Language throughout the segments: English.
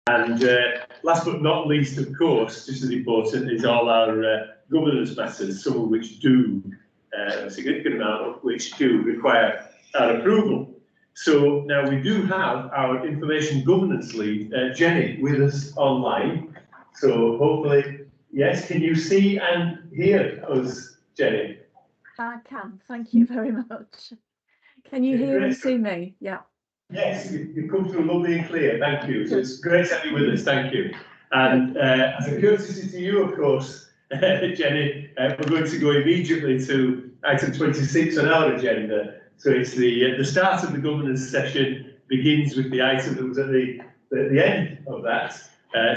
And last but not least, of course, just as important is all our governance matters, some of which do, a significant amount of which do require our approval. So now we do have our information governance lead, Jenny, with us online. So hopefully, yes, can you see and hear us, Jenny? I can, thank you very much. Can you hear and see me? Yeah. Yes, you come through lovely and clear, thank you. So it's great to have you with us, thank you. And as a courtesy to you, of course, Jenny, we're going to go immediately to item 26 on our agenda. So it's the start of the governance session begins with the item that was at the end of that.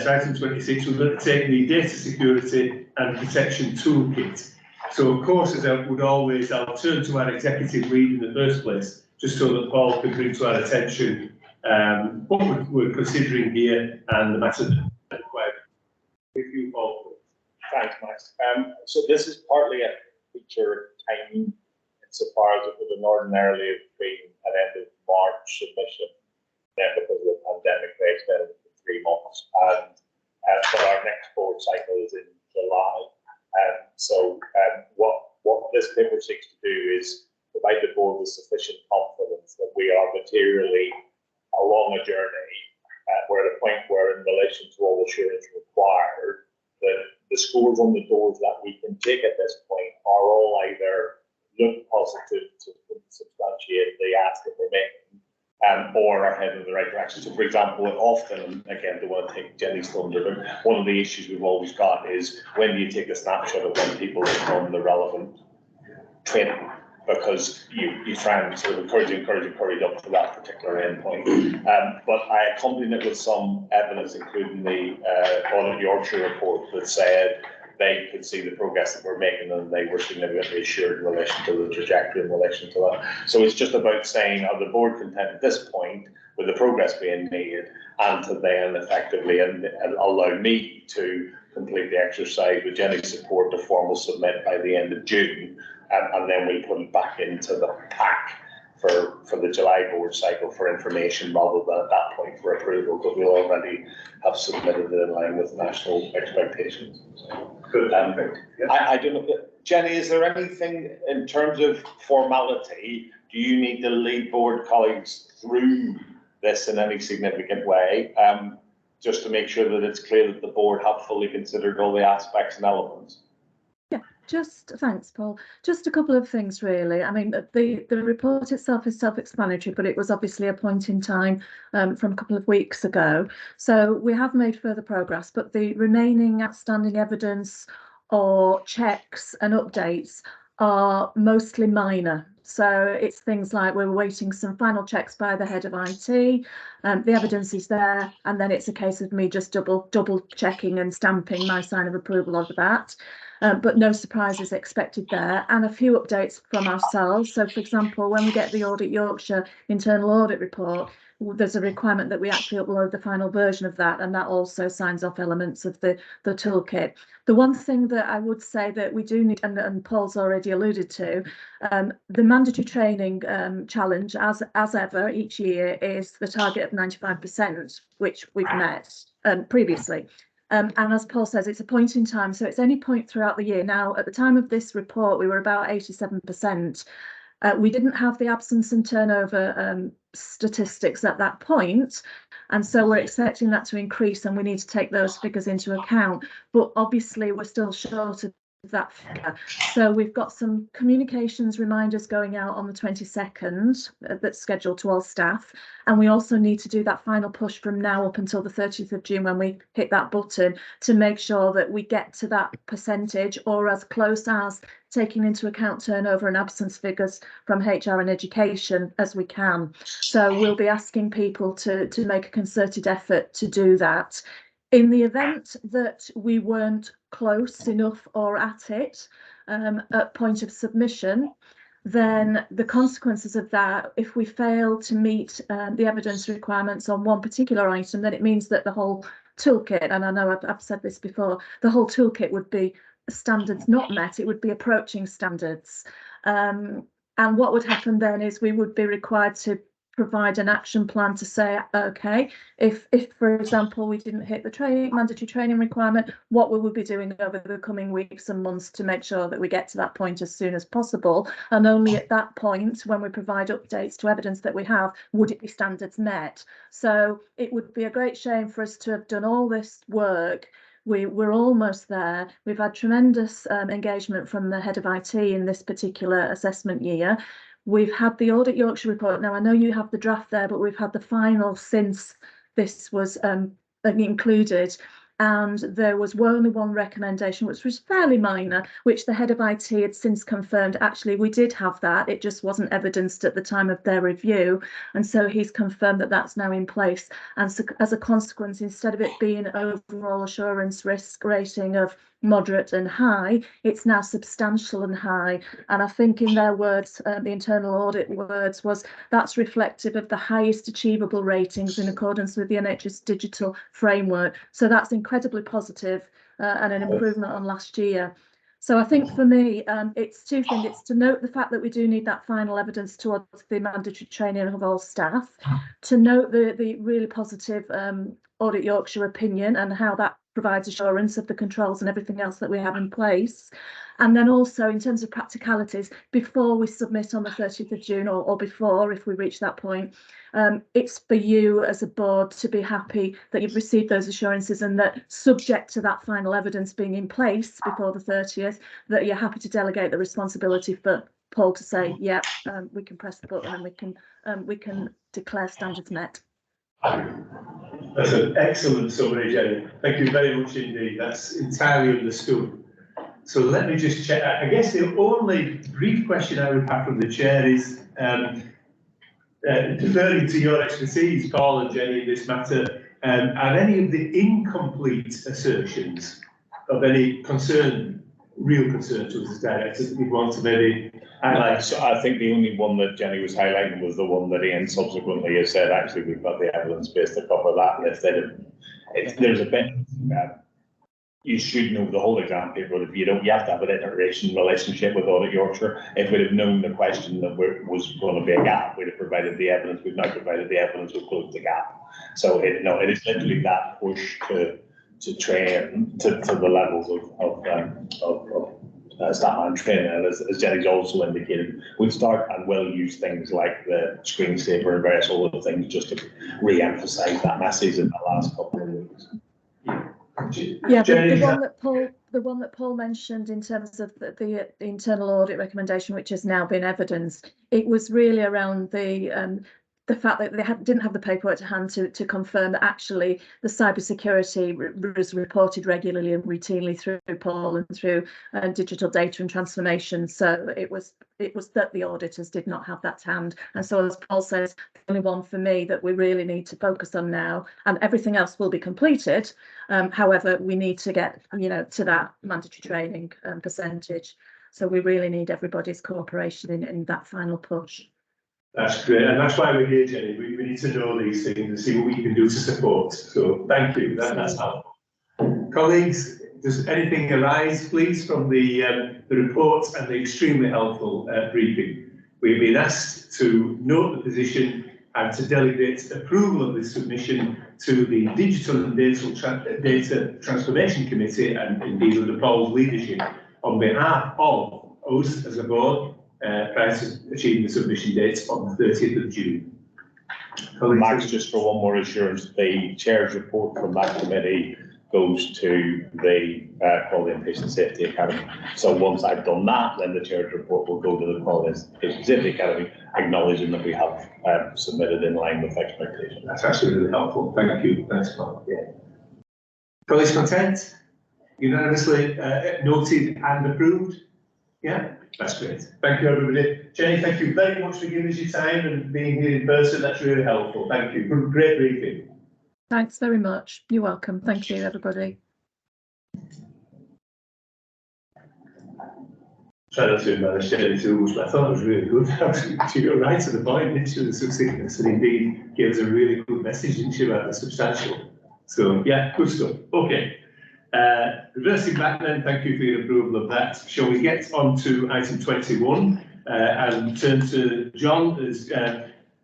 So item 26, we're going to take the data security and protection toolkit. So of course, as I would always, I'll turn to our executive lead in the first place, just so that Paul can bring to our attention what we're considering here and the matter that required. With you, Paul. Thanks, Max. So this is partly a feature timing insofar as it would have ordinarily have been an end of March submission. Then because of the pandemic, they extended it for 3 months. And but our next board cycle is in July. What this paper seeks to do is provide the board with sufficient confidence that we are materially along a journey. We're at a point where, in relation to all assurance required, the scores on the doors that we can take at this point are all either look positive to substantiate the ask that we're making, or are heading in the right direction. So, for example, often, and again, I don't want to take Jenny's thunder, but one of the issues we've always got is when you take a snapshot of when people have done the relevant training, because you try and sort of encourage up to that particular endpoint. But I accompanied it with some evidence, including the Audit Yorkshire report that said they could see the progress that we're making and they were significantly assured in relation to the trajectory in relation to that. So it's just about saying, are the board content at this point with the progress being made, and to then effectively and allow me to complete the exercise with Jenny's support to formal submit by the end of June, and then we'll put it back into the pack for the July board cycle for information rather than at that point for approval, because we'll already have submitted it in line with national expectations. So, I don't know, Jenny, is there anything in terms of formality, do you need to lead board colleagues through this in any significant way, just to make sure that it's clear that the board have fully considered all the aspects and elements? Thanks, Paul. Just a couple of things, really. I mean, the report itself is self-explanatory, but it was obviously a point in time from a couple of weeks ago. So we have made further progress, but the remaining outstanding evidence or checks and updates are mostly minor. So it's things like we're waiting some final checks by the head of IT. The evidence is there, and then it's a case of me just double checking and stamping my sign of approval of that. But no surprises expected there, and a few updates from ourselves. So, for example, when we get the Audit Yorkshire internal audit report, there's a requirement that we actually upload the final version of that, and that also signs off elements of the toolkit. The one thing that I would say that we do need, and Paul's already alluded to, the mandatory training challenge, as ever each year, is the target of 95%, which we've met previously. And as Paul says, it's a point in time, so it's any point throughout the year. Now, at the time of this report, we were about 87%. We didn't have the absence and turnover statistics at that point, and so we're expecting that to increase, and we need to take those figures into account. But obviously, we're still short of that figure. So we've got some communications reminders going out on the 22nd that's scheduled to all staff, and we also need to do that final push from now up until the 30th of June when we hit that button to make sure that we get to that percentage, or as close as, taking into account turnover and absence figures from HR and education as we can. So we'll be asking people to make a concerted effort to do that. In the event that we weren't close enough or at it at point of submission, then the consequences of that, if we fail to meet the evidence requirements on one particular item, then it means that the whole toolkit, and I know I've said this before, the whole toolkit would be standards not met, it would be approaching standards. And what would happen then is we would be required to provide an action plan to say, okay, if for example we didn't hit the mandatory training requirement, what will we be doing over the coming weeks and months to make sure that we get to that point as soon as possible? And only at that point, when we provide updates to evidence that we have, would it be standards met? So it would be a great shame for us to have done all this work. We're almost there. We've had tremendous engagement from the head of IT in this particular assessment year. We've had the Audit Yorkshire report. Now, I know you have the draft there, but we've had the final since this was included. And there was only one recommendation, which was fairly minor, which the head of IT had since confirmed, actually, we did have that. It just wasn't evidenced at the time of their review. And so he's confirmed that that's now in place. And so as a consequence, instead of it being an overall assurance risk rating of moderate and high, it's now substantial and high. And I think in their words, the internal audit words, was that's reflective of the highest achievable ratings in accordance with the NHS digital framework. So that's incredibly positive and an improvement on last year. So I think for me, it's two things. It's to note the fact that we do need that final evidence towards the mandatory training of all staff, to note the really positive Audit Yorkshire opinion and how that provides assurance of the controls and everything else that we have in place. And then also in terms of practicalities, before we submit on the 30th of June or before, if we reach that point, it's for you as a board to be happy that you've received those assurances and that subject to that final evidence being in place before the 30th, that you're happy to delegate the responsibility for Paul to say, yeah, we can press the button and we can declare standards met. That's an excellent summary, Jenny. Thank you very much indeed. That's entirely understood. So let me just check. I guess the only brief question I would have from the chair is deferring to your expertise, Paul and Jenny, in this matter. Are any of the incomplete assertions of any concern, real concern to us as directors that we want to maybe highlight? So I think the only one that Jenny was highlighting was the one that Ian subsequently has said, actually, we've got the evidence base to cover that. And if there's a bit, you should know the whole exam paper. If you don't, you have to have an iteration relationship with Audit Yorkshire. If we'd have known the question that was going to be a gap, we'd have provided the evidence. We've now provided the evidence, we've closed the gap. So it is literally that push to train to the levels of staff and training, and as Jenny's also indicated, we'll start and will use things like the screensaver and various other things just to re-emphasise that message in the last couple of weeks. Yeah, the one that Paul mentioned in terms of the internal audit recommendation, which has now been evidenced, it was really around the fact that they didn't have the paperwork to hand to confirm that actually the cybersecurity was reported regularly and routinely through Paul and through digital data and transformation. So it was that the auditors did not have that to hand. And so, as Paul says, the only one for me that we really need to focus on now, and everything else will be completed. However, we need to get to that mandatory training percentage. So we really need everybody's cooperation in that final push. That's great, and that's why we're here, Jenny. We need to know these things and see what we can do to support. So thank you, that's helpful. Colleagues, does anything arise, please, from the report and the extremely helpful briefing? We've been asked to note the position and to delegate approval of this submission to the Digital and Data Transformation Committee, and indeed under Paul's leadership, on behalf of us as a board, prior to achieving the submission date on the 30th of June. Max, just for one more assurance, the chair's report from that committee goes to the Quality and Patient Safety Academy. So once I've done that, then the chair's report will go to the Quality and Patient Safety Academy, acknowledging that we have submitted in line with expectations. That's actually really helpful. Thank you. Thanks, Paul. Yeah. Colleagues, content? Unanimously noted and approved? Yeah, that's great. Thank you, everybody. Jenny, thank you very much for giving us your time and being here in person. That's really helpful. Thank you. Great briefing. Thanks very much. You're welcome. Thank you, everybody. Try not to embarrass Jenny too much, but I thought it was really good. She got right to the point, didn't she, the succinctness, and indeed gave us a really good message, didn't she, about the substantial. So, yeah, good stuff. Okay. Reversing back then, thank you for your approval of that. Shall we get on to item 21 and turn to John as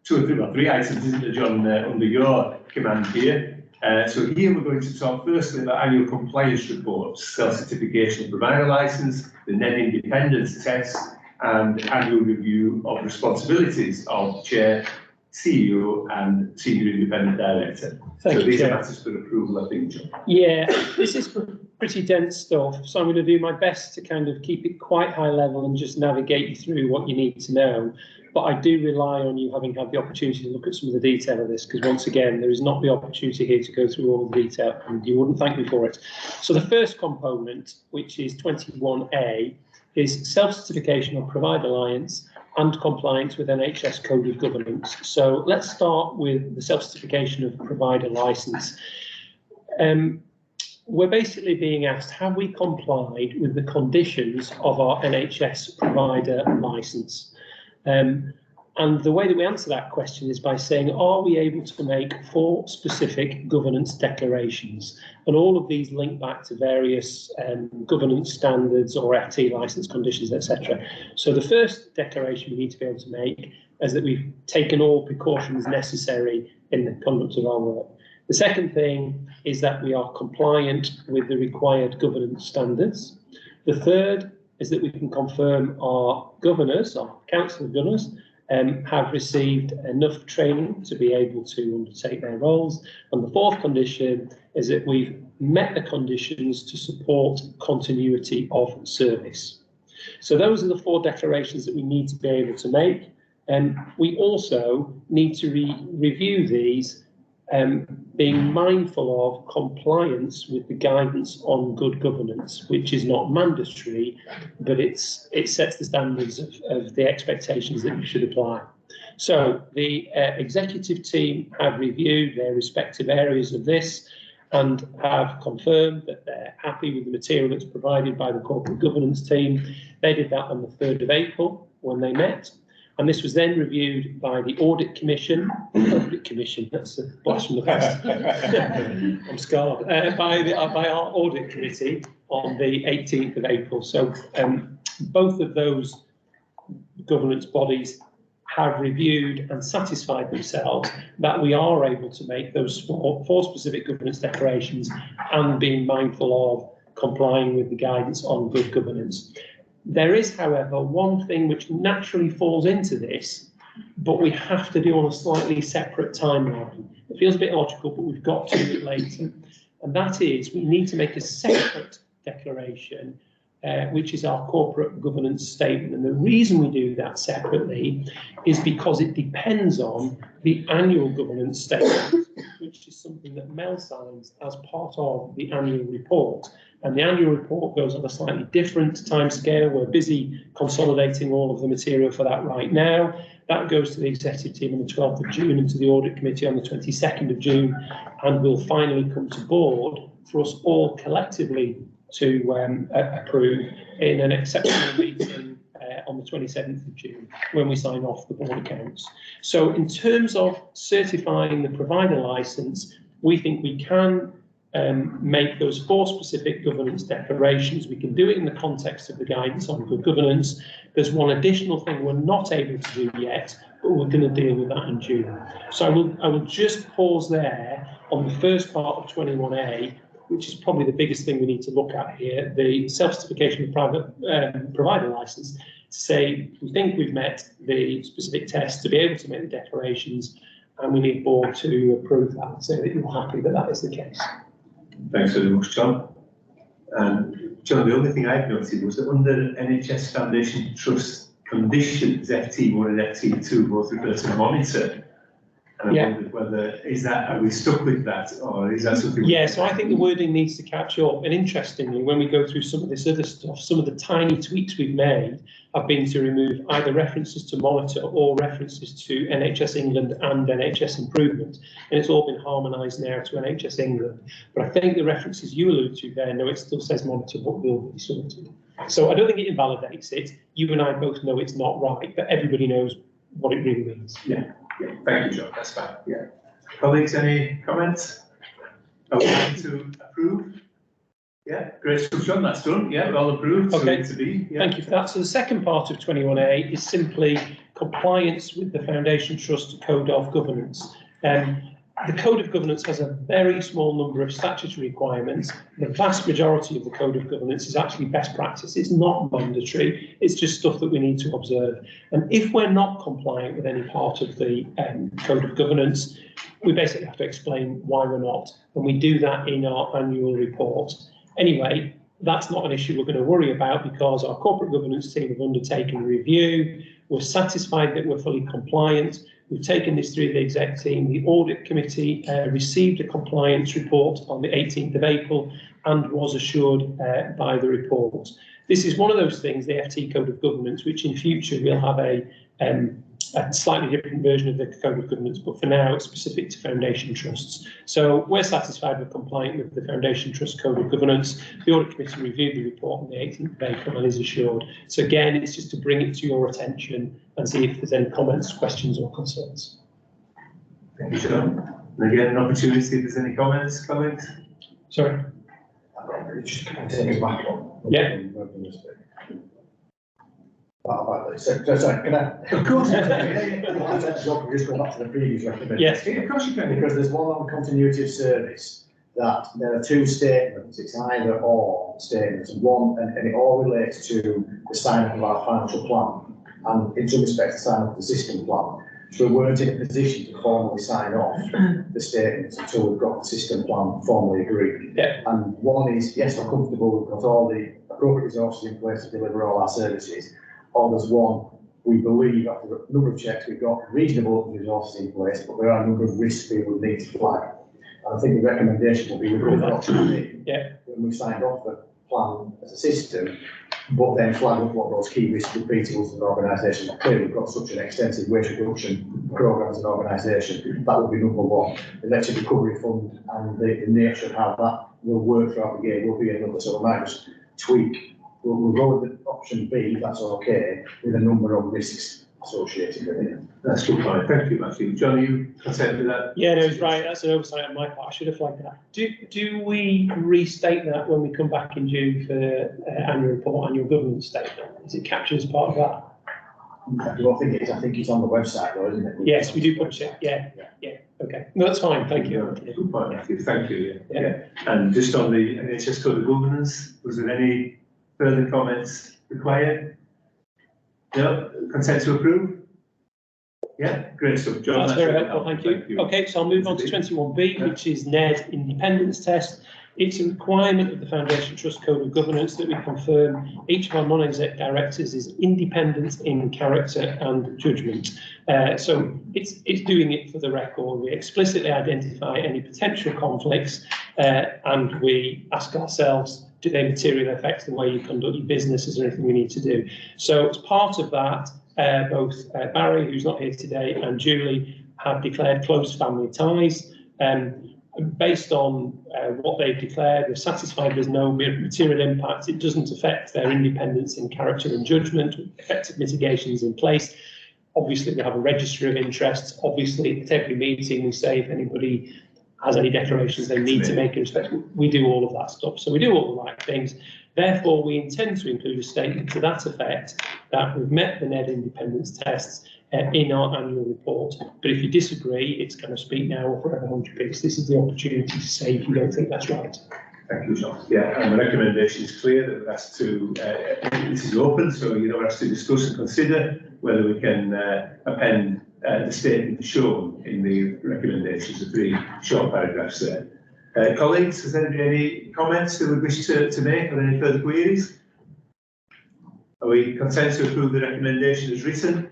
three items, isn't there, John, under your command here. So here we're going to talk firstly about annual compliance reports, self-certification of provider licence, the NED independence test, and annual review of responsibilities of Chair, CEO and Senior Independent Director. Thank so you, these Chair. are matters for approval, I think, John. Yeah, this is pretty dense stuff, so I'm going to do my best to kind of keep it quite high level and just navigate you through what you need to know. But I do rely on you having had the opportunity to look at some of the detail of this, because once again, there is not the opportunity here to go through all of the detail, and you wouldn't thank me for it. So the first component, which is 21A, is self-certification of provider alliance and compliance with NHS Code of Governance. So let's start with the self-certification of provider licence. We're basically being asked, have we complied with the conditions of our NHS provider licence? And the way that we answer that question is by saying, are we able to make 4 specific governance declarations? And all of these link back to various governance standards or FT licence conditions, etc. So the first declaration we need to be able to make is that we've taken all precautions necessary in the conduct of our work. The second thing is that we are compliant with the required governance standards. The third is that we can confirm our governors, our council of governors, have received enough training to be able to undertake their roles. And the fourth condition is that we've met the conditions to support continuity of service. So those are the 4 declarations that we need to be able to make. We also need to review these, being mindful of compliance with the guidance on good governance, which is not mandatory, but it sets the standards of the expectations that you should apply. So the executive team have reviewed their respective areas of this and have confirmed that they're happy with the material that's provided by the corporate governance team. They did that on the 3rd of April when they met. And this was then reviewed by the Audit Commission. Audit Commission, that's a blast from the past. I'm scarred. By our Audit Committee on the 18th of April. So both of those governance bodies have reviewed and satisfied themselves that we are able to make those 4 specific governance declarations and being mindful of complying with the guidance on good governance. There is, however, one thing which naturally falls into this, but we have to do on a slightly separate timeline. It feels a bit logical, but we've got to do it later. And that is, we need to make a separate declaration, which is our corporate governance statement. And the reason we do that separately is because it depends on the annual governance statement, which is something that Mel signs as part of the annual report. And the annual report goes on a slightly different timescale. We're busy consolidating all of the material for that right now. That goes to the executive team on the 12th of June and to the audit committee on the 22nd of June, and will finally come to board for us all collectively to approve in an exceptional meeting on the 27th of June when we sign off the board accounts. So in terms of certifying the provider licence, we think we can make those 4 specific governance declarations. We can do it in the context of the guidance on good governance. There's one additional thing we're not able to do yet, but we're going to deal with that in June. So I will just pause there on the first part of 21A, which is probably the biggest thing we need to look at here, the self-certification of private provider licence, to say we think we've met the specific tests to be able to make the declarations, and we need board to approve that, so that you're happy that that is the case. Thanks very much, John. John, the only thing I've noted was that under NHS Foundation Trust conditions, FT1 and FT2 both refer to monitor. And I wondered whether, are we stuck with that, or is that something? Yeah, so I think the wording needs to catch up. And interestingly, when we go through some of this other stuff, some of the tiny tweaks we've made have been to remove either references to monitor or references to NHS England and NHS Improvement. And it's all been harmonised now to NHS England. But I think the references you allude to there, no, it still says monitor, but will be sorted. So I don't think it invalidates it. You and I both know it's not right, but everybody knows what it really means. Yeah. Yeah, thank you, John. That's fine. Yeah. Colleagues, any comments? Are we ready to approve? Yeah, great stuff, John. That's done. Yeah, we're all approved. Okay. So to be. Yeah. Thank you for that. So the second part of 21A is simply compliance with the Foundation Trust Code of Governance. The Code of Governance has a very small number of statutory requirements. The vast majority of the Code of Governance is actually best practice. It's not mandatory. It's just stuff that we need to observe. And if we're not compliant with any part of the Code of Governance, we basically have to explain why we're not. And we do that in our annual report. Anyway, that's not an issue we're going to worry about because our corporate governance team have undertaken a review. We're satisfied that we're fully compliant. We've taken this through the exec team. The audit committee received a compliance report on the 18th of April and was assured by the report. This is one of those things, the FT Code of Governance, which in future will have a slightly different version of the Code of Governance, but for now it's specific to foundation trusts. So we're satisfied with compliant with the Foundation Trust Code of Governance. The audit committee reviewed the report on the 18th of April and is assured. So again, it's just to bring it to your attention and see if there's any comments, questions or concerns. Thank you, John. And again, an opportunity if there's any comments, colleagues. Sorry. Just take us back on. Yeah. Sorry, can I? Of course. Just go back to the previous recommendation. Yes. Of course you can. Because there's one on continuity of service, that there are two statements, it's either or statements, one, and it all relates to the sign up of our financial plan, and in some respects, the sign up of the system plan. So we weren't in a position to formally sign off the statements until we've got the system plan formally agreed. Yeah. And one is, yes, we're comfortable, we've got all the appropriate resources in place to deliver all our services. Or there's one, we believe after a number of checks, we've got reasonable resources in place, but there are a number of risks we would need to flag. And I think the recommendation will be we go for option B. Yeah. When we've signed off the plan as a system, but then flag up what those key risks would be to us as an organisation. Clearly, we've got such an extensive waste reduction programme as an organisation. That would be number one. The Electric Recovery Fund and the nature of how that will work throughout the year will be another. So we might just tweak. We'll go with the option B, if that's okay, with a number of risks associated with it. That's good point. Thank you, Matthew. John, are you content with that? Yeah, no, it's right. That's an oversight on my part. I should have flagged that. Do we restate that when we come back in June for annual report, annual governance statement? Is it captured as part of that? I don't think it is. I think it's on the website though, isn't it? Yes, we do publish it. Yeah. Okay. No, that's fine. Thank you. Good point, Matthew. Thank you. Yeah. And just on the NHS Code of Governance, was there any further comments required? No? Consent to approve? Yeah, great stuff. John, That's very helpful, thank you. Okay, so I'll move on to 21B, which is NED independence test. It's a requirement of the Foundation Trust Code of Governance that we confirm each of our non-exec directors is independent in character and judgment. So it's doing it for the record. We explicitly identify any potential conflicts and we ask ourselves, do they materially affect the way you conduct your business? Is there anything we need to do? So as part of that, both Barry, who's not here today, and Julie have declared close family ties. Based on what they've declared, we're satisfied there's no material impact. It doesn't affect their independence in character and judgment. Effective mitigations in place. Obviously, we have a register of interests. Obviously, at every meeting, we say if anybody has any declarations they need to make in respect, we do all of that stuff. So we do all the right things. Therefore, we intend to include a statement to that effect that we've met the NED independence tests in our annual report. But if you disagree, it's kind of speak now or forever hold your peace. This is the opportunity to say if you don't think that's right. Thank you, John. Yeah, and the recommendation is clear that we're asked to, this is open, so we're asked to discuss and consider whether we can append the statement shown in the recommendations of the short paragraphs there. Colleagues, has anybody any comments they would wish to make or any further queries? Are we content to approve the recommendation as written?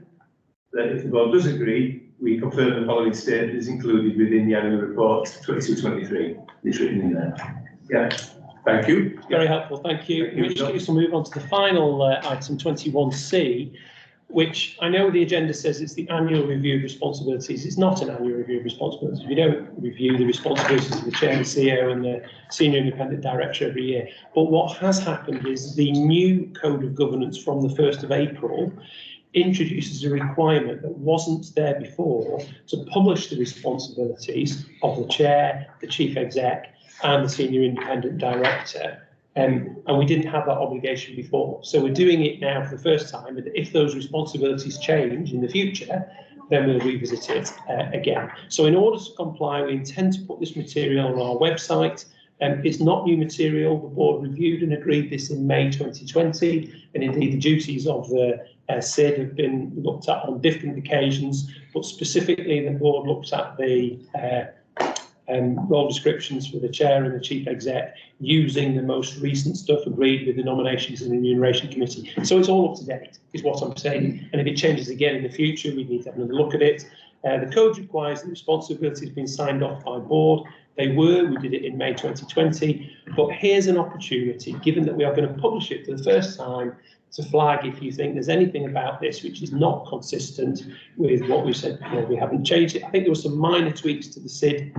That if the board does agree, we confirm the following statement is included within the annual report 22-23. It's written in there. Yeah, thank you. Very helpful, thank you. In which case we'll move on to the final item 21C, which I know the agenda says it's the annual review of responsibilities. It's not an annual review of responsibilities. We don't review the responsibilities of the chair, the CEO and the senior independent director every year. But what has happened is the new code of governance from the 1st of April introduces a requirement that wasn't there before to publish the responsibilities of the chair, the chief exec and the senior independent director And we didn't have that obligation before. So we're doing it now for the first time. And if those responsibilities change in the future, then we'll revisit it again. So in order to comply, we intend to put this material on our website. It's not new material. The board reviewed and agreed this in May 2020. And indeed, the duties of the SID have been looked at on different occasions. But specifically, the board looked at the role descriptions for the chair and the chief exec using the most recent stuff agreed with the nominations and remuneration committee. So it's all up to date, is what I'm saying. And if it changes again in the future, we need to have another look at it. The code requires the responsibility has been signed off by board. We did it in May 2020. But here's an opportunity, given that we are going to publish it for the first time, to flag if you think there's anything about this which is not consistent with what we said before. We haven't changed it. I think there were some minor tweaks to the SID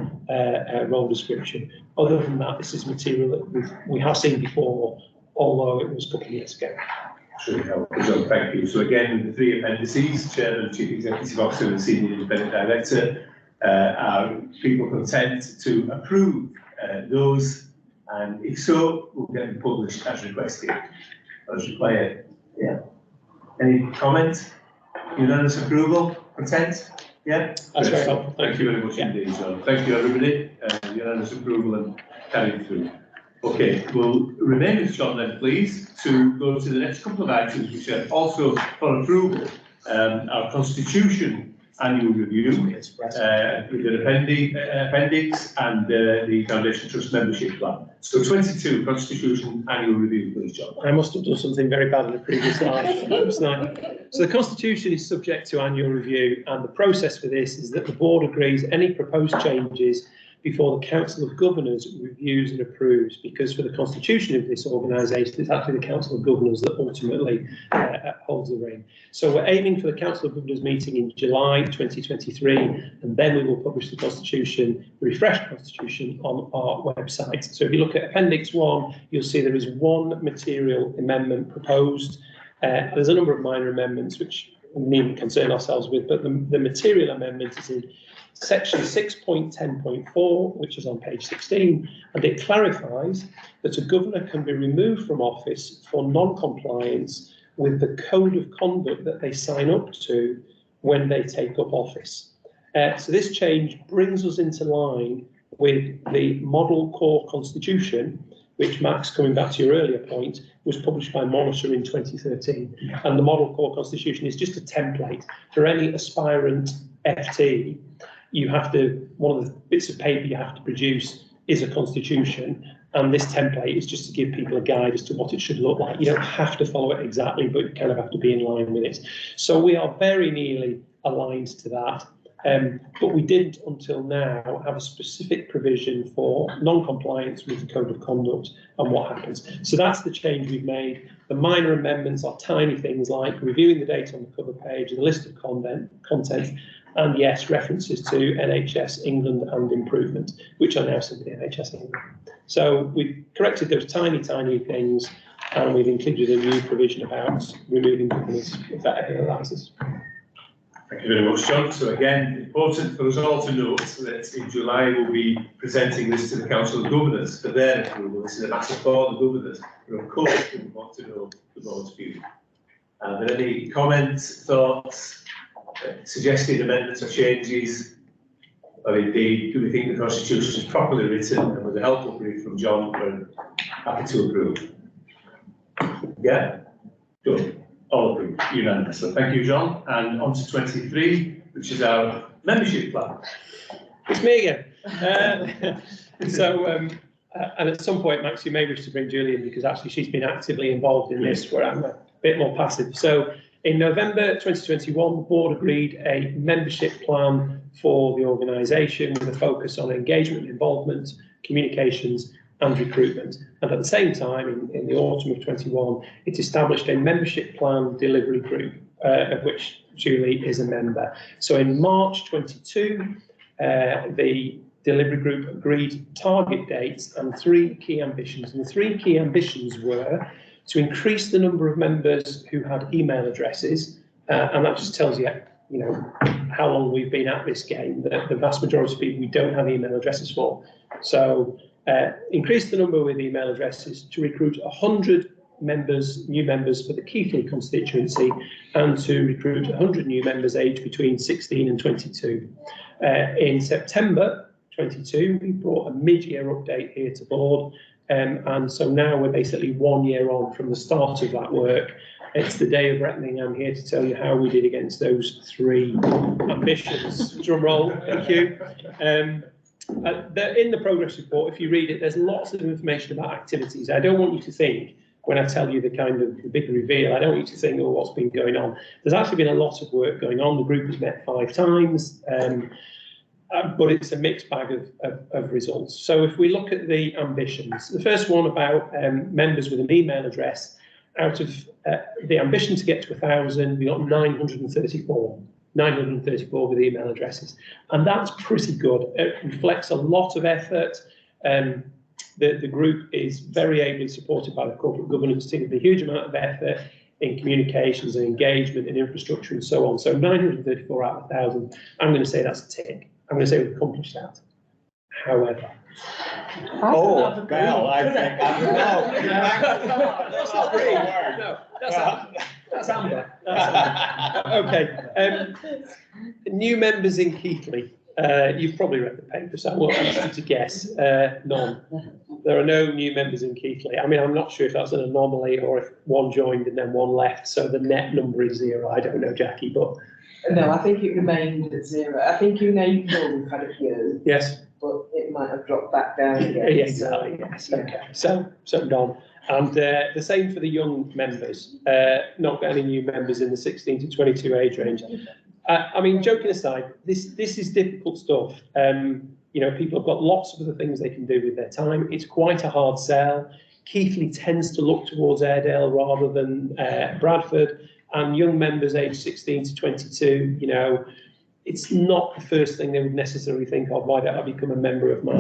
role description. Other than that, this is material that we have seen before, although it was a couple of years ago. Sure, so thank you. So again, the three appendices, Chairman, Chief Executive Officer and Senior Independent Director, are people content to approve those? And if so, we'll get them published as requested, as required. Yeah. Any comments? Unanimous approval? Content? Yeah? That's very helpful. Thank you very much indeed, John. Thank you, everybody. Unanimous approval and carried through. Okay, we'll remain with John then, please, to go to the next couple of items, which are also for approval. Our Constitution Annual Review, with the appendix and the Foundation Trust Membership Plan. So 22, Constitution Annual Review, please, John. I must have done something very bad in the previous slide. So the Constitution is subject to annual review, and the process for this is that the board agrees any proposed changes before the Council of Governors reviews and approves, because for the constitution of this organisation, it's actually the Council of Governors that ultimately holds the rein. So we're aiming for the Council of Governors meeting in July 2023, and then we will publish the constitution, the refreshed constitution, on our website. So if you look at Appendix 1, you'll see there is one material amendment proposed. There's a number of minor amendments which we needn't concern ourselves with, but the material amendment is in Section 6.10.4, which is on page 16, and it clarifies that a governor can be removed from office for non-compliance with the code of conduct that they sign up to when they take up office. So this change brings us into line with the Model Core Constitution, which, Max, coming back to your earlier point, was published by Monitor in 2013. And the Model Core Constitution is just a template for any aspirant FT. You have to, one of the bits of paper you have to produce is a constitution, and this template is just to give people a guide as to what it should look like. You don't have to follow it exactly, but you kind of have to be in line with it. So we are very nearly aligned to that, but we didn't until now have a specific provision for non-compliance with the code of conduct and what happens. So that's the change we've made. The minor amendments are tiny things like reviewing the data on the cover page and the list of content, and yes, references to NHS England and improvement, which are now simply NHS England. So we've corrected those tiny things, and we've included a new provision about removing governors, if that ever arises. Thank you very much, John. So again, important for us all to note that in July we'll be presenting this to the Council of Governors for their approval. This is a matter for the governors, but of course we want to know the board's view. Are there any comments, thoughts, suggested amendments or changes? Or indeed, do we think the Constitution is properly written, and with a helpful brief from John, we're happy to approve? Yeah? Good. All approved, unanimous. So thank you, John. And on to 23, which is our membership plan. It's me again. And at some point, Max, you may wish to bring Julie in, because actually she's been actively involved in this, where I'm a bit more passive. So in November 2021, the board agreed a membership plan for the organisation with a focus on engagement, involvement, communications and recruitment. And at the same time, in the autumn of 21, it established a membership plan delivery group, of which Julie is a member. So in March 22, the delivery group agreed target dates and 3 key ambitions. And the 3 key ambitions were to increase the number of members who had email addresses, and that just tells you, how long we've been at this game. The vast majority of people we don't have email addresses for. So increase the number with email addresses to recruit 100 new members for the Keighley constituency, and to recruit 100 new members aged between 16 and 22. In September 22, we brought a mid-year update here to board, and so now we're basically 1 year on from the start of that work. It's the day of reckoning. I'm here to tell you how we did against those 3 ambitions. Drum roll, thank you. In the progress report, if you read it, there's lots of information about activities. I don't want you to think, when I tell you the kind of the big reveal, I don't want you to think, oh, what's been going on. There's actually been a lot of work going on. The group has met 5 times, but it's a mixed bag of results. So if we look at the ambitions, the first one about members with an email address, out of the ambition to get to 1,000, we got 934 with email addresses. And that's pretty good. It reflects a lot of effort. The group is very ably supported by the corporate governance team, with a huge amount of effort in communications and engagement and infrastructure and so on. So 934 out of 1,000, I'm going to say that's a tick. I'm going to say we've accomplished that. However, Oh, well, I think that's not green. No, that's amber. Okay. New members in Keighley. You've probably read the paper, so I won't ask you to guess. None. There are no new members in Keighley. I mean, I'm not sure if that's an anomaly or if one joined and then one left, so the net number is 0. I don't know, Jackie, but... No, I think it remained at 0. I think we've had a few. Yes. But it might have dropped back down again. Yeah, exactly, yes, okay. So none. And the same for the young members, not got any new members in the 16 to 22 age range. I mean, joking aside, this is difficult stuff. You know, people have got lots of other things they can do with their time. It's quite a hard sell. Keighley tends to look towards Airedale rather than Bradford, and young members aged 16 to 22, you know, it's not the first thing they would necessarily think of. Why don't I become a member of my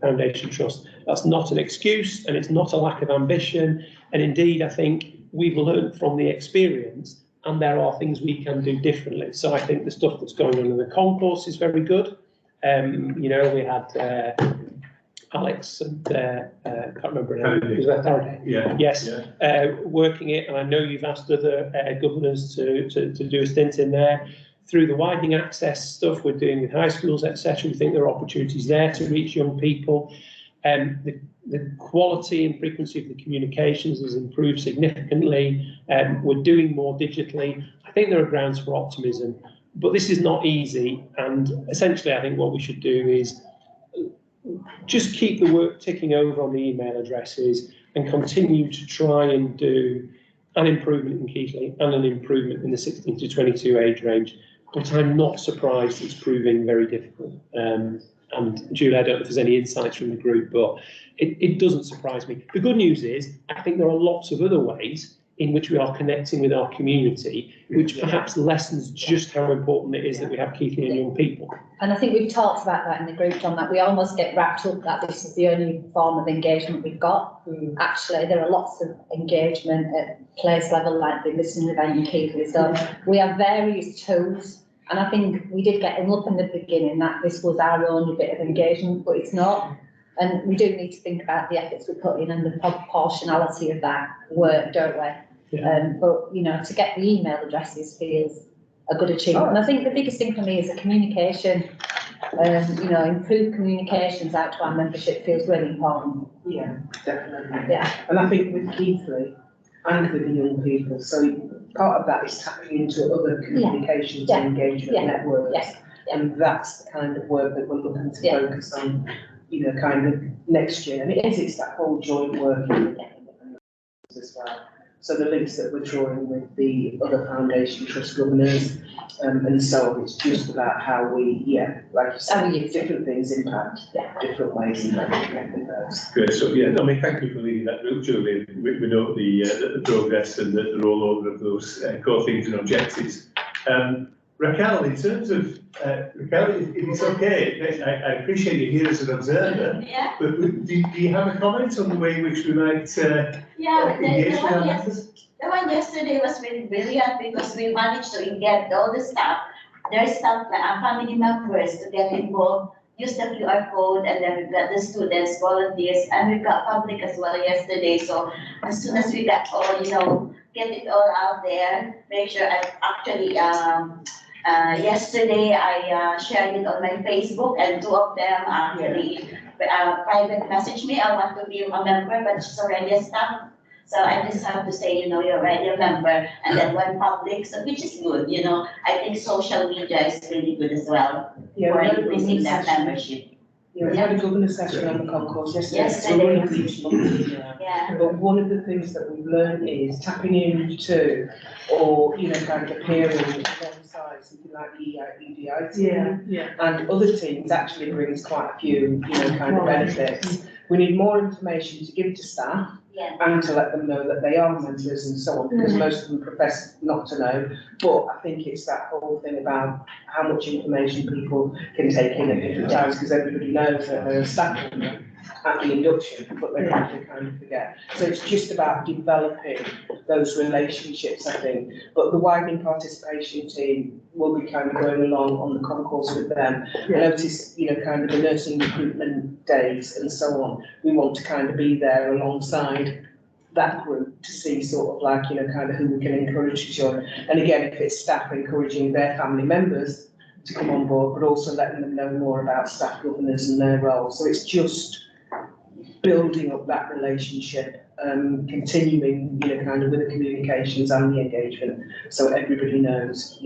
foundation trust? That's not an excuse, and it's not a lack of ambition. And indeed, I think we've learned from the experience, and there are things we can do differently. So I think the stuff that's going on in the concourse is very good. You know, we had Alex and can't remember her name. Was that Faraday? Yeah. Yes, yeah. Working it, and I know you've asked other governors to do a stint in there. Through the widening access stuff we're doing with high schools, etc., we think there are opportunities there to reach young people. The quality and frequency of the communications has improved significantly. We're doing more digitally. I think there are grounds for optimism, but this is not easy. And essentially, I think what we should do is just keep the work ticking over on the email addresses and continue to try and do an improvement in Keighley and an improvement in the 16 to 22 age range. But I'm not surprised it's proving very difficult. And Julie, I don't know if there's any insights from the group, but it doesn't surprise me. The good news is, I think there are lots of other ways in which we are connecting with our community, which perhaps lessens just how important it is that we have Keighley and young people. And I think we've talked about that in the group, John, that we almost get wrapped up that this is the only form of engagement we've got. Actually, there are lots of engagement at place level, like the listening event in Keighley. So we have various tools. And I think we did get them up in the beginning that this was our only bit of engagement, but it's not. And we do need to think about the efforts we put in and the proportionality of that work, don't we? Yeah. But, you know, to get the email addresses feels a good achievement. And I think the biggest thing for me is the communication. You know, improved communications out to our membership feels really important. Yeah, definitely. Yeah. And I think with Keighley and with the young people, so part of that is tapping into other communications and engagement networks. Yes. And that's the kind of work that we're looking to focus on, you know, kind of next year. And it's that whole joint working as well. So the links that we're drawing with the other foundation trust governors and so on, it's just about how we, like you said, different things impact different ways in those. Good. So yeah, I mean, thank you for leading that group, Julie. We know the progress and the rollover of those core themes and objectives. Raquel, in terms of Raquel, it's okay. I appreciate you here as an observer. Yeah. But do you have a comment on the way in which we might engage with our members? The one yesterday was really brilliant because we managed to get all the staff, their staff, family members to get involved use the QR code, and then we've got the students, volunteers, and we've got public as well yesterday. So as soon as we got all, get it all out there, make sure I actually, yesterday I shared it on my Facebook, and 2 of them actually private message me, I want to be a member, but she's already a staff. So I just have to say, you're already a member, and then one public, so which is good, I think social media is really good as well for increasing that membership. Yeah, we had a governance session on the concourse yesterday. Yesterday. Yeah. But one of the things that we've learned is tapping into, or, kind of appearing alongside something like the EDI team. And other teams actually brings quite a few, kind of benefits. We need more information to give to staff. And to let them know that they are mentors and so on, because most of them profess not to know. But I think it's that whole thing about how much information people can take in at different times, because everybody knows that they're a staff member at the induction, but they have to kind of forget. So it's just about developing those relationships, I think. But the widening participation team will be kind of going along on the concourse with them. I notice, kind of the nursing recruitment days and so on. We want to kind of be there alongside that group to see sort of like, kind of who we can encourage to join. And again, if it's staff encouraging their family members to come on board, but also letting them know more about staff governors and their role. So it's just building up that relationship, continuing, kind of with the communications and the engagement, so everybody knows,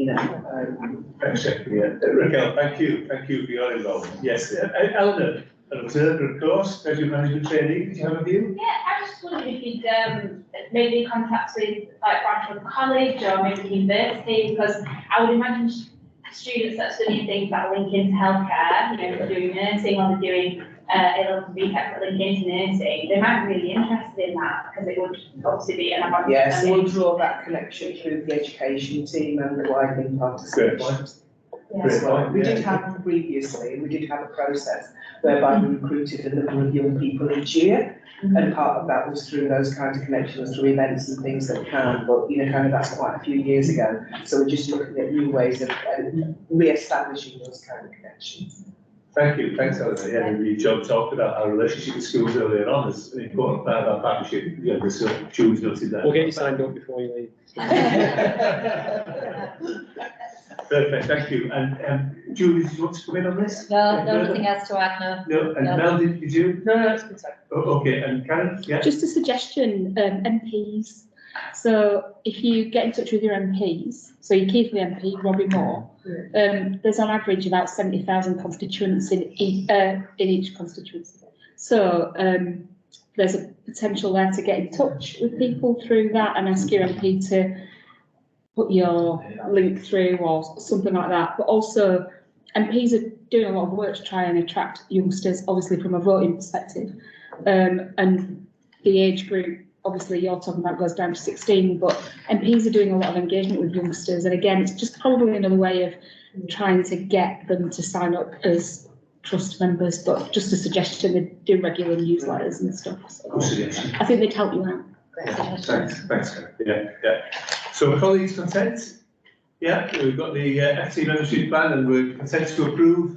Exactly, yeah. Raquel, thank you for your involvement. Yes, Eleanor, an observer, of course, as your management trainee, did you have a view? Yeah, I was just wondering if you'd maybe contact with like Bradford College or maybe the university, because I would imagine students that are studying things that link into healthcare, if they're doing nursing or they're doing A-level BTEC that link into nursing, they might be really interested in that, because it would obviously be an advantage. Yes, we'll draw that connection through the education team and the widening participation. Great point. We did have a process whereby we recruited a number of young people each year. And part of that was through those kinds of connections, through events and things that we can, but kind of that's quite a few years ago. So we're just looking at new ways of re-establishing those kind of connections. Thank you, thanks, Eleanor. Yeah, John talked about our relationship with schools earlier on as an important part of our partnership. Jules noted that. We'll get you signed up before you leave. Perfect, thank you. And Julie, did you want to come in on this? No, nothing else to add, no. No, and Mel, did you? No, it's good. Okay, and Karen, yeah? Just a suggestion, MPs. So if you get in touch with your MPs, so your Keighley MP, Robbie Moore, there's on average about 70,000 constituents in each constituency. So there's a potential there to get in touch with people through that and ask your MP to put your link through or something like that. But also MPs are doing a lot of work to try and attract youngsters, obviously from a voting perspective. And the age group, obviously you're talking about goes down to 16, but MPs are doing a lot of engagement with youngsters. And again, it's just probably another way of trying to get them to sign up as trust members, but just a suggestion, they do regular newsletters and stuff. So I think they'd help you out. Thanks. Yeah. So colleagues content? Yeah, we've got the FT membership plan and we're content to approve.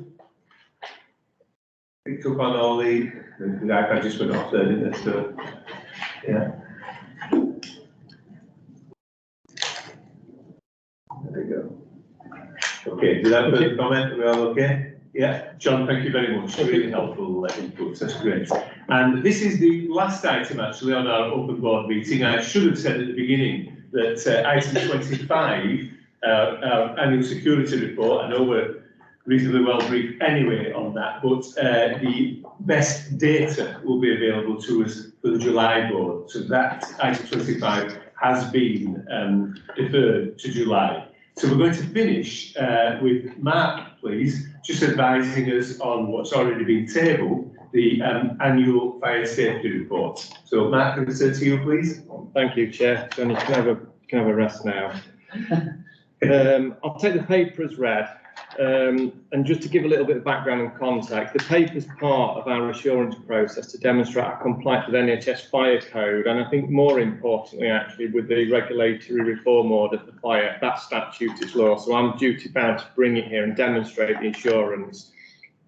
Picked up on all the iPad just went off there, didn't it? So, yeah. There we go. Okay, did that further comment? Are we all okay? Yeah, John, thank you very much. Really helpful input. That's great. And this is the last item actually on our open board meeting. I should have said at the beginning that item 25, our annual security report, I know we're reasonably well briefed anyway on that, but the best data will be available to us for the July board. So that item 25 has been deferred to July. So we're going to finish with Mark, please, just advising us on what's already been tabled, the annual fire safety report. So Mark, can I turn to you, please? Thank you, Chair. John, you can have a rest now. I'll take the paper as read. And just to give a little bit of background and context, the paper is part of our assurance process to demonstrate our compliance with NHS fire code, and I think more importantly actually with the regulatory reform order for fire, that statute is law, so I'm duty bound to bring it here and demonstrate the assurance.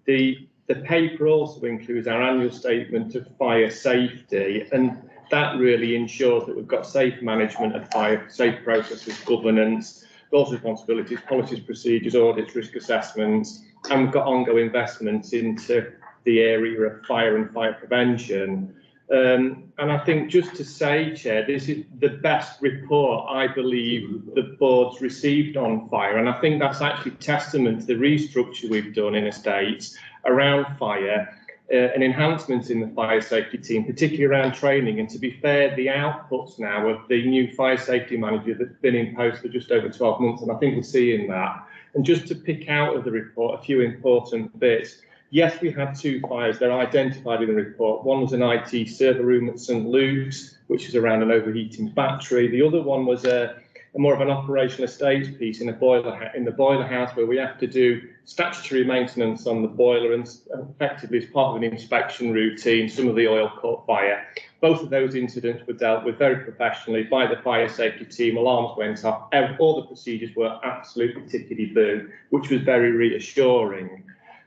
The The paper also includes our annual statement of fire safety, and that really ensures that we've got safe management of fire, safe processes, governance, roles, responsibilities, policies, procedures, audits, risk assessments, and we've got ongoing investments into the area of fire and fire prevention. And I think, just to say, Chair, this is the best report I believe the board's received on fire, and I think that's actually testament to the restructure we've done in estates around fire, and enhancements in the fire safety team, particularly around training. And to be fair, the outputs now of the new fire safety manager that's been in post for just over 12 months, and I think we're seeing that. And just to pick out of the report a few important bits. Yes, we had 2 fires. They're identified in the report. One was an IT server room at St Luke's, which is around an overheating battery. The other one was a more of an operational estates piece in the boiler house, where we have to do statutory maintenance on the boiler, and effectively as part of an inspection routine, some of the oil caught fire. Both of those incidents were dealt with very professionally by the fire safety team. Alarms went off. All the procedures were absolutely tickety-boo, which was very reassuring.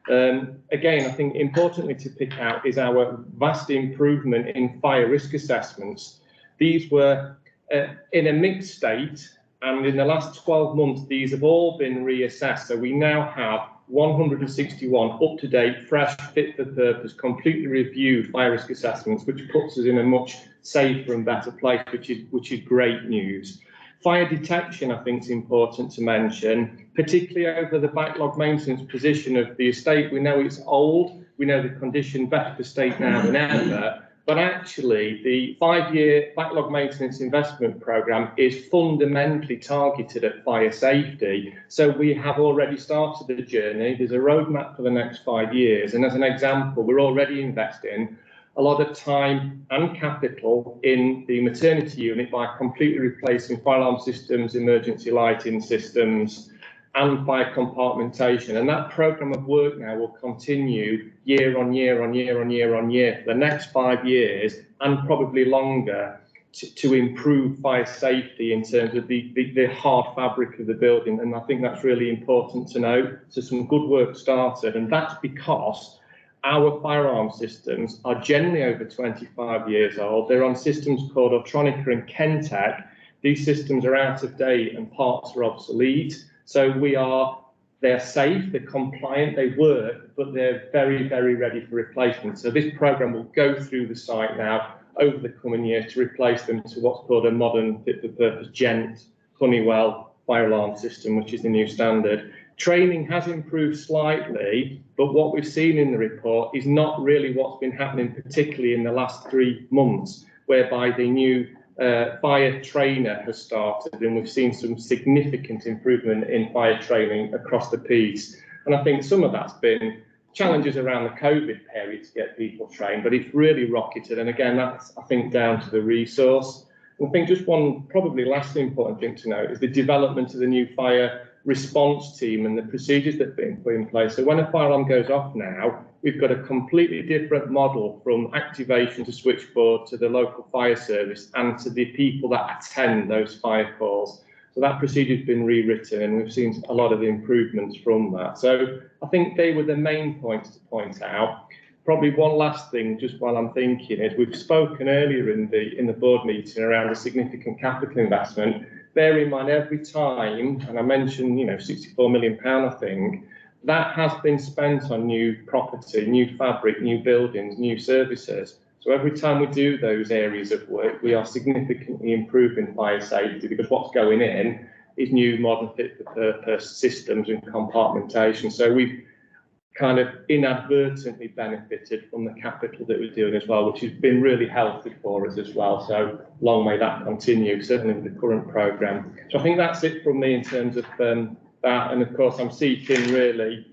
Again, I think importantly to pick out is our vast improvement in fire risk assessments. These were in a mixed state, and in the last 12 months, these have all been reassessed. So we now have 161 up-to-date, fresh, fit-for-purpose, completely reviewed fire risk assessments, which puts us in a much safer and better place, which is great news. Fire detection, I think, is important to mention, particularly over the backlog maintenance position of the estate. We know it's old, we know the condition better for state now than ever, but actually the 5-year backlog maintenance investment programme is fundamentally targeted at fire safety. So we have already started the journey. There's a roadmap for the next 5 years, and as an example, we're already investing a lot of time and capital in the maternity unit by completely replacing fire alarm systems, emergency lighting systems, and fire compartmentation. And that programme of work now will continue year on year on year on year on year for the next 5 years, and probably longer, to improve fire safety in terms of the hard fabric of the building. And I think that's really important to note. So some good work started, and that's because our firearm systems are generally over 25 years old. They're on systems called Autronica and Kentech. These systems are out of date and parts are obsolete. So they're safe, they're compliant, they work, but they're very, very ready for replacement. So this programme will go through the site now over the coming years to replace them to what's called a modern fit-for-purpose Gent Honeywell fire alarm system, which is the new standard. Training has improved slightly, but what we've seen in the report is not really what's been happening, particularly in the last 3 months, whereby the new fire trainer has started, and we've seen some significant improvement in fire training across the piece. And I think some of that's been challenges around the COVID period to get people trained, but it's really rocketed. And again, that's, I think, down to the resource. And I think just one probably last important thing to note is the development of the new fire response team and the procedures that have been put in place. So when a fire alarm goes off now, we've got a completely different model from activation to switchboard to the local fire service and to the people that attend those fire calls. So that procedure has been rewritten, and we've seen a lot of the improvements from that. So I think they were the main points to point out. Probably one last thing, just while I'm thinking, is we've spoken earlier in the board meeting around a significant capital investment. Bear in mind, every time, and I mentioned, £64 million, I think, that has been spent on new property, new fabric, new buildings, new services. So every time we do those areas of work, we are significantly improving fire safety, because what's going in is new modern fit-for-purpose systems and compartmentation. So we've kind of inadvertently benefited from the capital that we're doing as well, which has been really healthy for us as well. So long may that continue, certainly with the current programme. So I think that's it from me in terms of that. And of course, I'm seeking really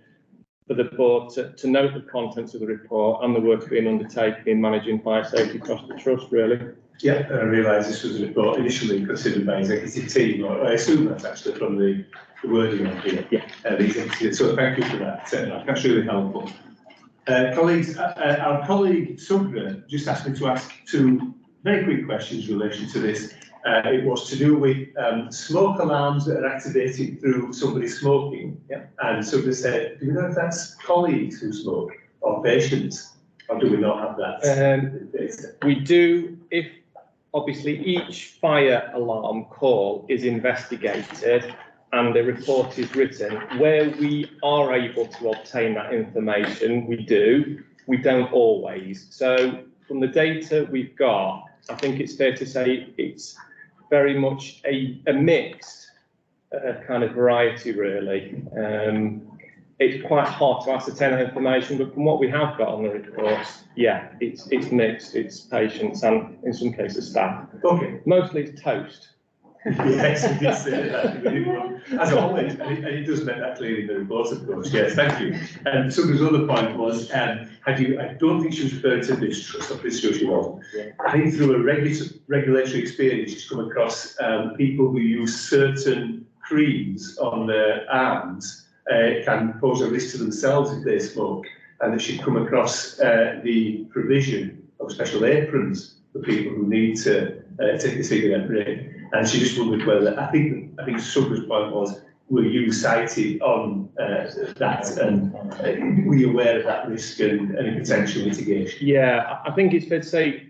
for the board to note the contents of the report and the work being undertaken in managing fire safety across the trust, really. Yeah, I realise this was a report initially considered by executive team, or I assume that's actually from the wording on here. Yeah. The executive. So thank you for that. That's really helpful. Colleagues, our colleague Subra just asked me to ask 2 very quick questions in relation to this. It was to do with smoke alarms that are activated through somebody smoking. Yeah. And Subra said, do you know if that's colleagues who smoke our patients, or do we not have that data? We do, if obviously each fire alarm call is investigated and a report is written, where we are able to obtain that information, we do. We don't always. So from the data we've got, I think it's fair to say it's very much a mixed kind of variety, really. It's quite hard to ascertain that information, but from what we have got on the reports, yeah, it's mixed. It's patients and in some cases staff. Okay. Mostly it's toast. Yes, it did say that. As always, and it does make that clear in the report, of course. Yes, thank you. And Sunda's other point was, I don't think she was referring to mistrust, I'm pretty sure she wasn't. I think through a regulatory experience, she's come across people who use certain creams on their arms can pose a risk to themselves if they smoke, and that she'd come across the provision of special aprons for people who need to take a cigarette break. And she just wondered whether, I think Sunda's point was, were you cited on that, and were you aware of that risk and any potential mitigation? Yeah, I think it's fair to say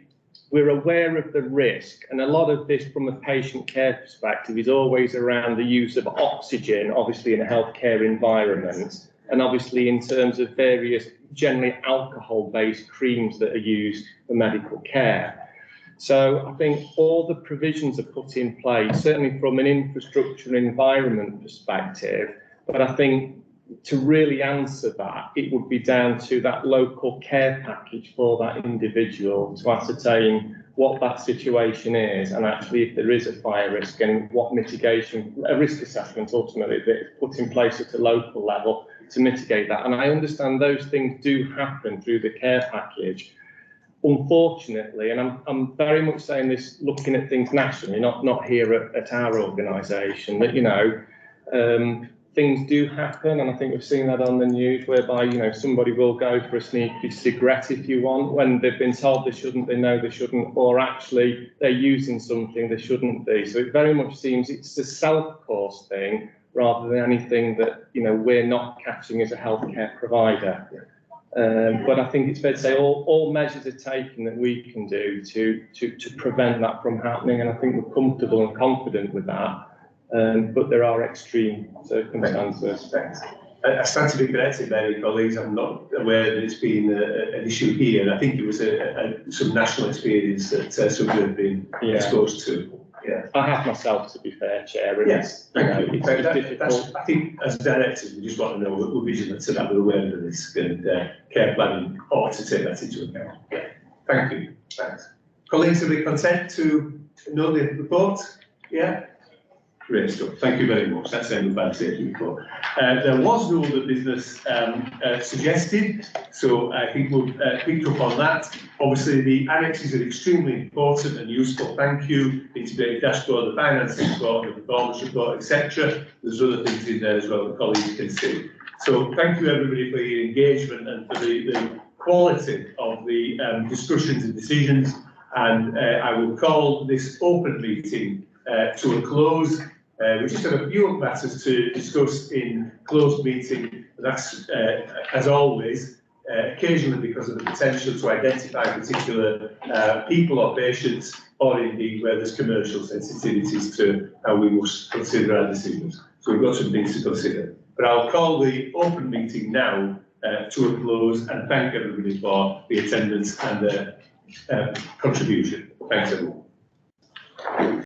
we're aware of the risk, and a lot of this from a patient care perspective is always around the use of oxygen, obviously in a healthcare environment, and obviously in terms of various generally alcohol-based creams that are used for medical care. So I think all the provisions are put in place, certainly from an infrastructure and environment perspective, but I think to really answer that, it would be down to that local care package for that individual to ascertain what that situation is, and actually if there is a fire risk and what mitigation, a risk assessment ultimately that is put in place at a local level to mitigate that. And I understand those things do happen through the care package. Unfortunately, and I'm very much saying this looking at things nationally, not here at our organisation, that, things do happen, and I think we've seen that on the news, whereby, somebody will go for a sneaky cigarette, if you want, when they've been told they shouldn't, they know they shouldn't, or actually they're using something they shouldn't be. So it very much seems it's a self-caused thing rather than anything that, we're not catching as a healthcare provider. But I think it's fair to say all measures are taken that we can do to prevent that from happening, and I think we're comfortable and confident with that. But there are extreme circumstances. I stand to be corrected by my colleagues. I'm not aware that it's been an issue here. I think it was some national experience that some have been exposed to. Yeah. I have myself, to be fair, Chair. And yes, it's difficult. I think as directors, we just want to know that we're vigilant to that, we're aware of the risk, and care planning ought to take that into account. Yeah. Thank you. Thanks. Colleagues, are we content to know the report? Yeah. Great stuff. Thank you very much. That's the end of the safety report. There was no other business suggested, so I think we'll pick up on that. Obviously, the annexes are extremely important and useful. Thank you. Integrated dashboard, the finance report, the performance report, etc. There's other things in there as well that colleagues can see. So thank you everybody for your engagement and for the quality of the discussions and decisions. And I will call this open meeting to a close. We just have a few matters to discuss in closed meeting. That's, as always, occasionally because of the potential to identify particular people or patients, or indeed where there's commercial sensitivities to how we must consider our decisions. So we've got some things to consider. But I'll call the open meeting now to a close and thank everybody for the attendance and the contribution. Thanks everyone.